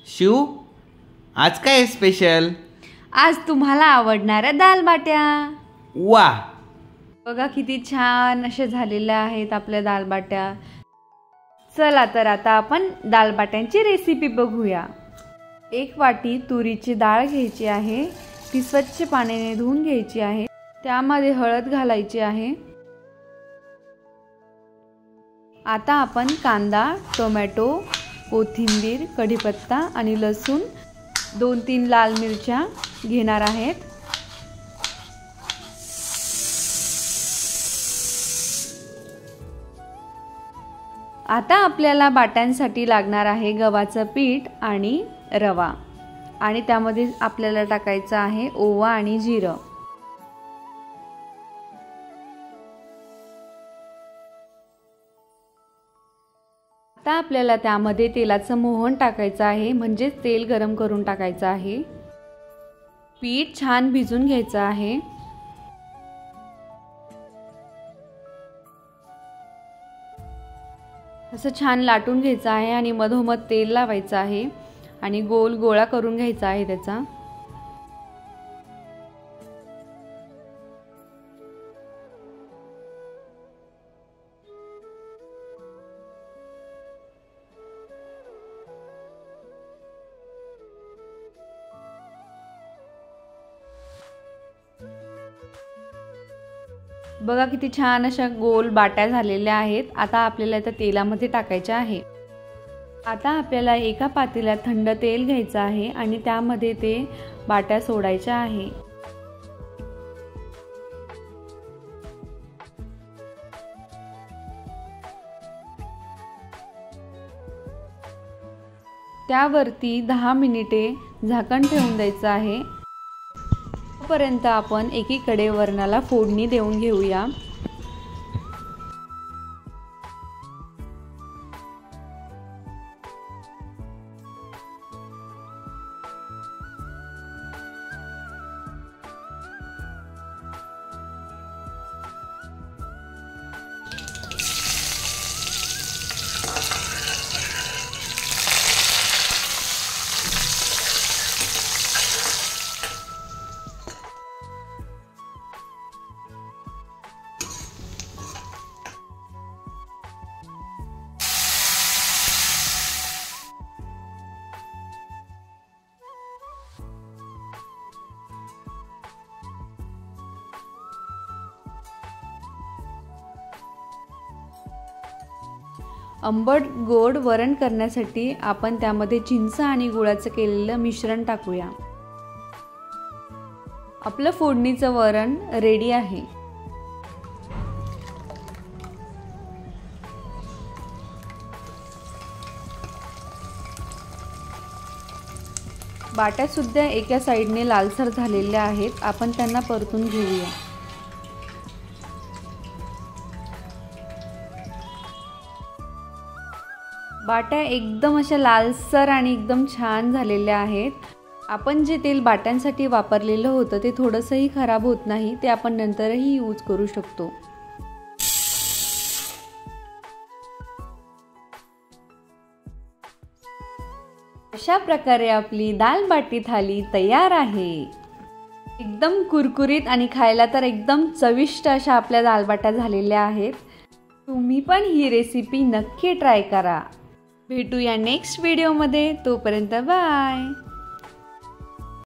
शिव, आज काय आहे स्पेशल? आज तुम्हाला आवडणाऱ्या दाल बाट्या। वा, बघा किती छान अशा झालेल्या आहेत आपल्या दाल बाट्या। चला तर आता आपण दाल बाट्यांची रेसिपी बघूया। एक वाटी तुरीची डाळ घ्यायची आहे, ती स्वच्छ पाण्याने धुवून घ्यायची आहे। त्यामध्ये हळद घालायची आहे। आता आपण कांदा, टोमॅटो, कोथिंबीर, कढीपत्ता आणि लसूण, 2-3 लाल मिरच्या घेणार आहेत। आता आपल्याला बाट्यांसाठी लागणार आहे गव्हाचं पीठ आणि रवा, आणि त्यामध्ये आपल्याला टाकायचं आहे ओवा आणि जिरं। आता आपल्याला त्यामध्ये तेलाचं मोहन टाकायचं आहे, म्हणजे तेल गरम करून टाकायचं आहे। पीठ छान भिजून घ्यायचं आहे। असं छान लाटून घ्यायचं आहे आणि मधोमध तेल लावायचं आहे आणि गोल गोळा करून घ्यायचा आहे त्याचा। बघा किती छान अशा गोल बाट्या झालेल्या आहेत। आता आपल्याला त्या तेलामध्ये टाकायच्या आहे। आता आपल्याला एका पातेल्यात थंड तेल घ्यायचं आहे आणि त्यामध्ये ते बाट्या सोडायच्या आहे। त्यावरती 10 मिनिटे झाकण ठेवून द्यायचं आहे। तोपर्यंत आपण एकीकडे वरणाला फोडणी देऊन घेऊया। आंबट गोड वरण करण्यासाठी आपण त्यामध्ये चिंच आणि गुळाचं केलेलं मिश्रण टाकूया। आपलं फोडणीचं वरण रेडी आहे। बाट्या सुद्धा एका साईडने लालसर झालेल्या आहेत, आपण त्यांना परतून घेऊया। बाट्या एकदम अशा लालसर आणि एकदम छान झालेल्या आहेत। आपण जे तेल बाट्यांसाठी वापरलेलं होतं ते थोडंसंही खराब होत नाही, ते आपण नंतरही यूज करू शकतो। अशा प्रकारे आपली दाल बाटी थाली तयार आहे। एकदम कुरकुरीत आणि खायला तर एकदम चविष्ट अशा आपल्या दाल बाट्या झालेल्या आहेत। तुम्ही पण ही रेसिपी नक्की ट्राय करा। भेटूया नेक्स्ट व्हिडिओमध्ये, तोपर्यंत बाय।